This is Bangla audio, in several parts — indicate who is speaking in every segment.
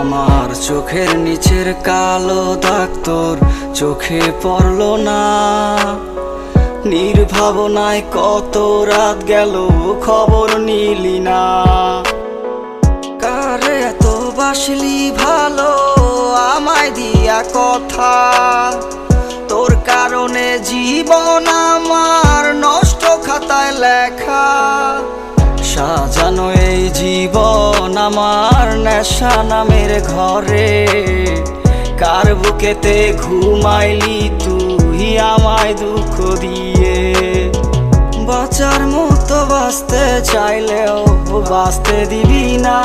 Speaker 1: আমার চোখের নিচের কালো দাগ তোর চোখে পড়লো না। নির্ভাবনায় কত রাত গেল খবর নিলি না। কারে এত বাসলি ভালো আমায় দিয়া কথা, তোর কারণে জীবন আমার নষ্ট খাতায় লেখা। সাজানো এই জীবন আমার নেশা নামের ঘরে, কার বুকেতে ঘুমাইলি তুই আমায় দুঃখ দিয়ে। বাঁচার মতো বাঁচতে চাইলেও বাঁচতে দিবি না,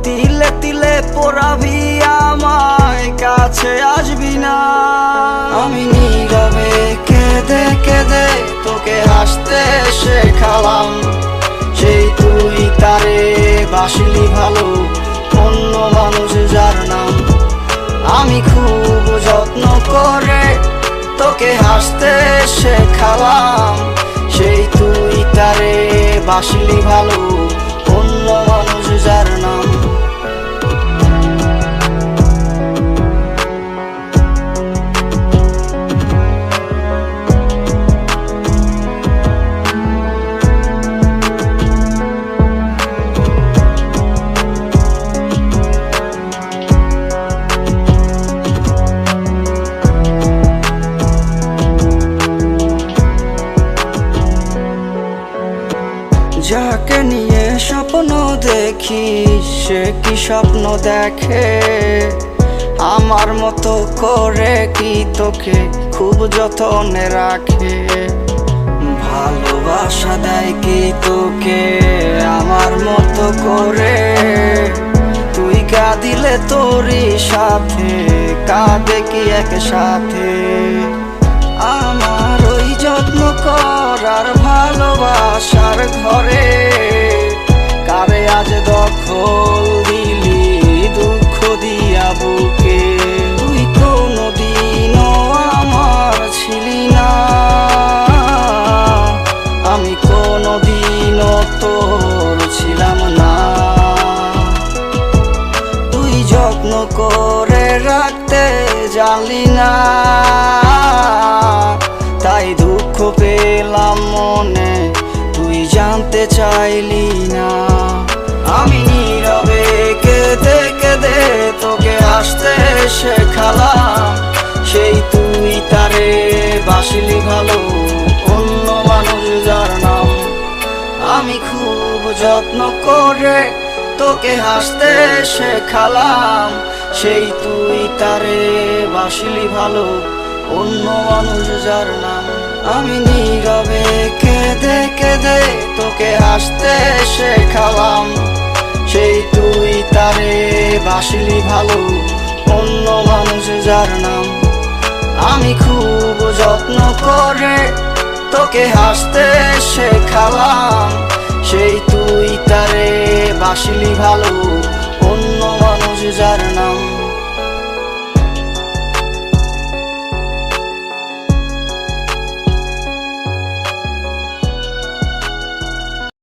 Speaker 1: তিলে তিলে পোড়াবি আমায় কাছে আসবি না। আমি নীরবে কেঁদে কেঁদে তোকে হাসতে শেখালাম, সেই তুই তারে বাসলি ভালো অন্য মানুষ যার নাম। আমি খুব যত্ন করে তোকে হাসতে শেখালাম, সেই তুই তারে বাসলি ভালো অন্য মানুষ যার নাম। যাকে নিয়ে স্বপ্ন দেখি সে কি স্বপ্ন দেখে, আমার মতো করে কি তোকে খুব যত্নে রাখে। ভালোবাসা দেয় কি তোকে আমার মতো করে, তুই কাঁদিলে তোরই সাথে কাঁদে কি একসাথে। আমার ওই যত্ন করার ভালোবাসার ঘরে কারে আজ দখল দিলি দুঃখ দিয়া বুকে। তুই কোনোদিনও আমার ছিলি না, আমি কোনোদিনও তোর ছিলাম না। তুই যত্ন করে রাখতে জানলি না, তাই দুঃখ পেলাম মনে তুই জানতে চাইলি না। আমি নীরবে কেঁদে কেঁদে তোকে হাসতে শেখালাম, সেই তুই তারে বাসলি ভালো অন্য মানুষ যার নাম। আমি খুব যত্ন করে তোকে হাসতে শেখালাম, সেই তুই তারে বাসলি ভালো অন্য মানুষ যার নাম। আমি নীরবে কেঁদে কেঁদে তোকে হাসতে শেখালাম, সেই তুই তারে বাসলি ভালো অন্য মানুষ যার নাম। আমি খুব যত্ন করে তোকে হাসতে শেখালাম, সেই তুই তারে বাসলি ভালো অন্য মানুষ যার নাম।